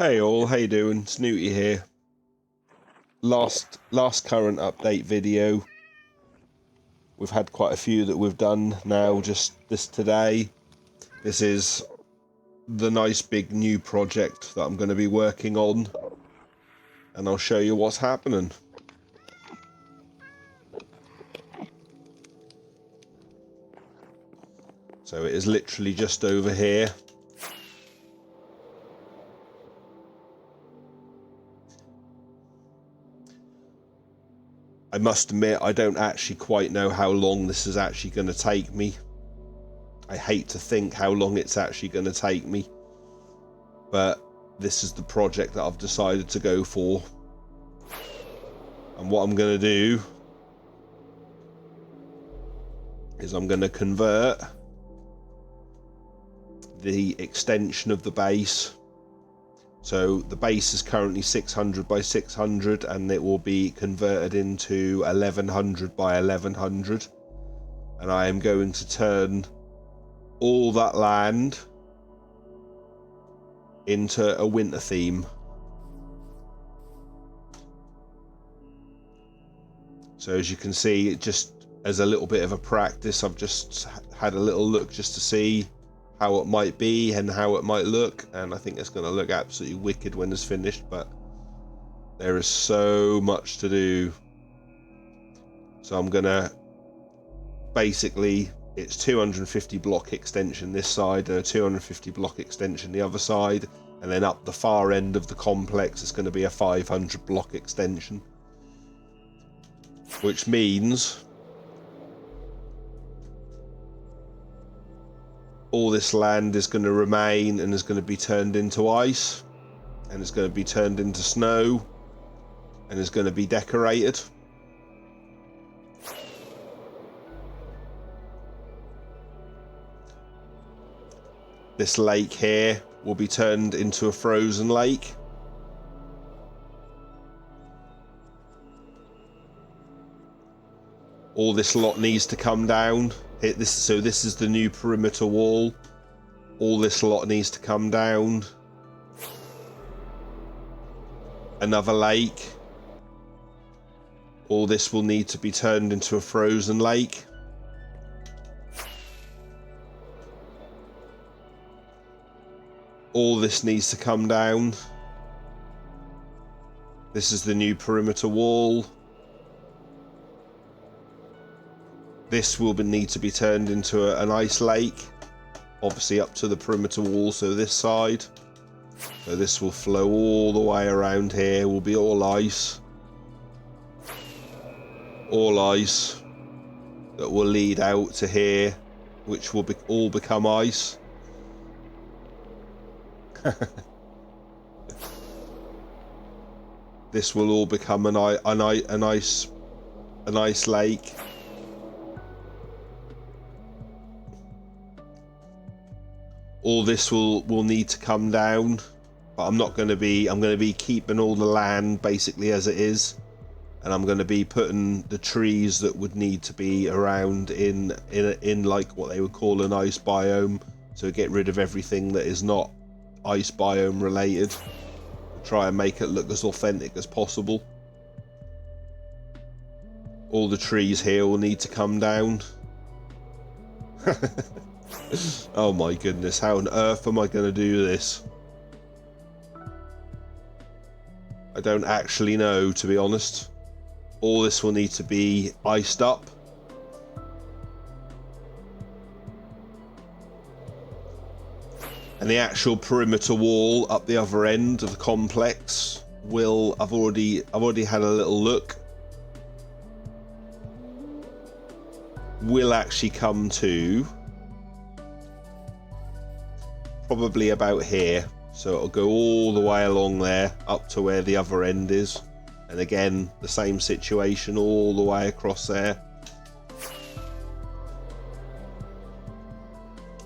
Hey all, how you doing? Snooty here. Last current update video. We've had quite a few that we've done now, just this today. This is the nice big new project that I'm going to be working on. And I'll show you what's happening. So it is literally just over here. I must admit, I don't actually quite know how long this is actually going to take me. I hate to think how long it's actually going to take me. But this is the project that I've decided to go for. And what I'm going to do is I'm going to convert the extension of the base. So the base is currently 600 by 600 and it will be converted into 1100 by 1100. And I am going to turn all that land into a winter theme. So as you can see, just as a little bit of a practice, I've just had a little look just to see how it might be and how it might look, and I think it's going to look absolutely wicked when it's finished, but there is so much to do. So I'm going to basically, it's 250 block extension this side and a 250 block extension the other side, and then up the far end of the complex it's going to be a 500 block extension, which means all this land is going to remain and is going to be turned into ice, and it's going to be turned into snow, and is going to be decorated. This lake here will be turned into a frozen lake. All this lot needs to come down. So this is the new perimeter wall. All this lot needs to come down. Another lake. All this will need to be turned into a frozen lake. All this needs to come down. This is the new perimeter wall. This will need to be turned into an ice lake, obviously up to the perimeter wall, so this side. So this will flow all the way around here, will be all ice. All ice that will lead out to here, which will all become ice. This will all become an ice lake. All this will need to come down, but I'm going to be keeping all the land basically as it is, and I'm going to be putting the trees that would need to be around in like what they would call an ice biome, so get rid of everything that is not ice biome related. Try and make it look as authentic as possible. All the trees here will need to come down. Oh my goodness, how on earth am I going to do this? I don't actually know, to be honest. All this will need to be iced up. And the actual perimeter wall up the other end of the complex will, I've already had a little look, will actually come to probably about here. So it'll go all the way along there up to where the other end is, and again the same situation all the way across there.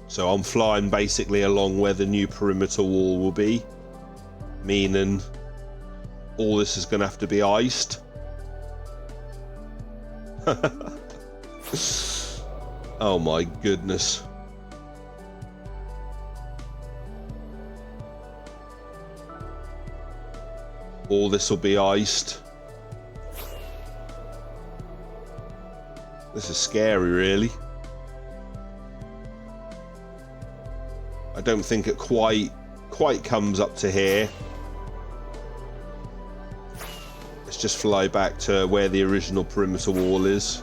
So I'm flying basically along where the new perimeter wall will be, meaning all this is going to have to be iced. Oh my goodness. all this will be iced. This is scary, really. I don't think it quite comes up to here. Let's just fly back to where the original perimeter wall is.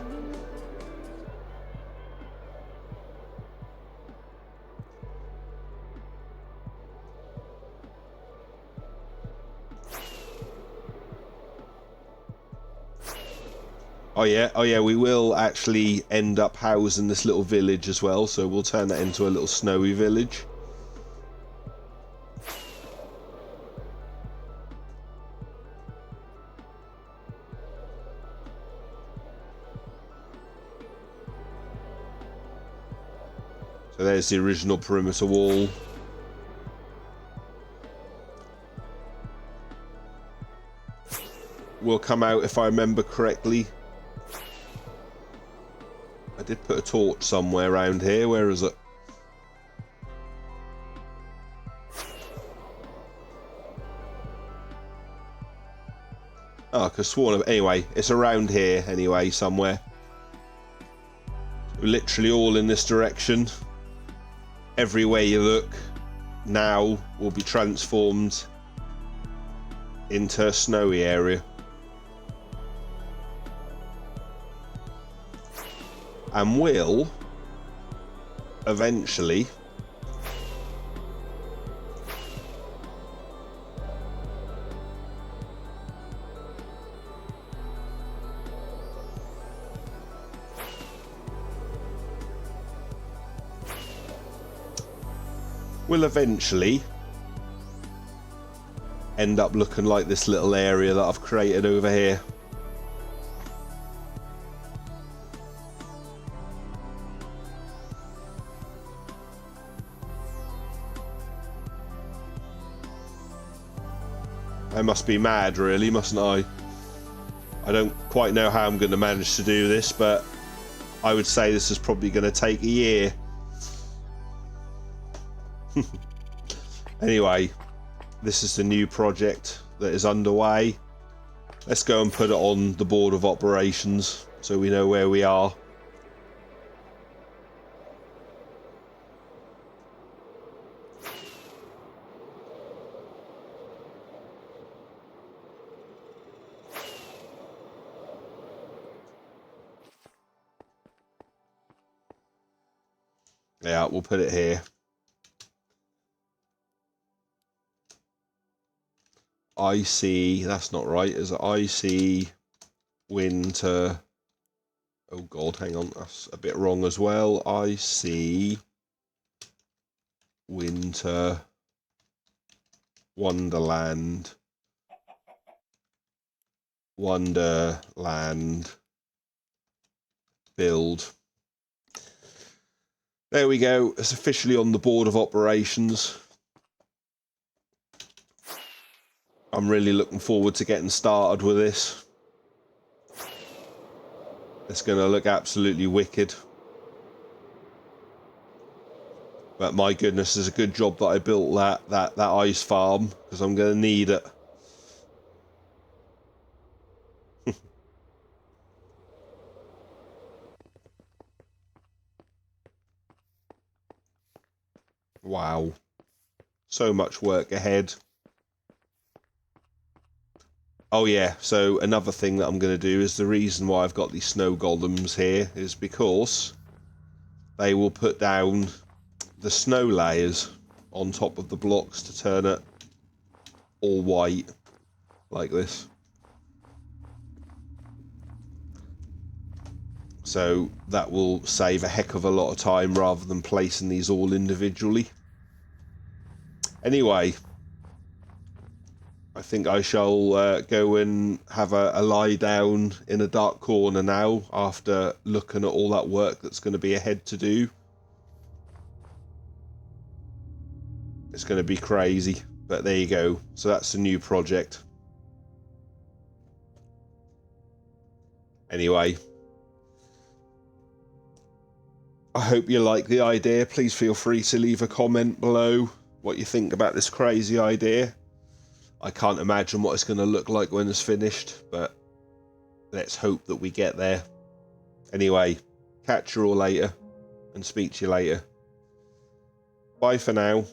Oh yeah, we will actually end up housing this little village as well, so we'll turn that into a little snowy village. So there's the original perimeter wall. Will come out, if I remember correctly. I did put a torch somewhere around here. Where is it? Oh, I could have sworn of. Anyway, it's around here anyway, somewhere. Literally all in this direction. Everywhere you look now will be transformed into a snowy area. And will eventually end up looking like this little area that I've created over here. I must be mad, really, mustn't I? I don't quite know how I'm going to manage to do this, but I would say this is probably going to take a year. Anyway, this is the new project that is underway. Let's go and put it on the board of operations so we know where we are. Yeah, we'll put it here. I see, that's not right, is it? I see winter. Oh god, hang on, that's a bit wrong as well. I see Winter Wonderland. Wonderland build. There we go. It's officially on the board of operations. I'm really looking forward to getting started with this. It's going to look absolutely wicked. But my goodness, it's a good job that I built that ice farm, because I'm going to need it. Wow. So much work ahead. Oh yeah, so another thing that I'm going to do is the reason why I've got these snow golems here is because they will put down the snow layers on top of the blocks to turn it all white like this. So that will save a heck of a lot of time rather than placing these all individually. Anyway, I think I shall go and have a lie down in a dark corner now after looking at all that work that's going to be ahead to do. It's going to be crazy, but there you go. So that's the new project. Anyway, I hope you like the idea. Please feel free to leave a comment below what you think about this crazy idea. I can't imagine what it's going to look like when it's finished, but let's hope that we get there. Anyway, catch you all later and speak to you later. Bye for now.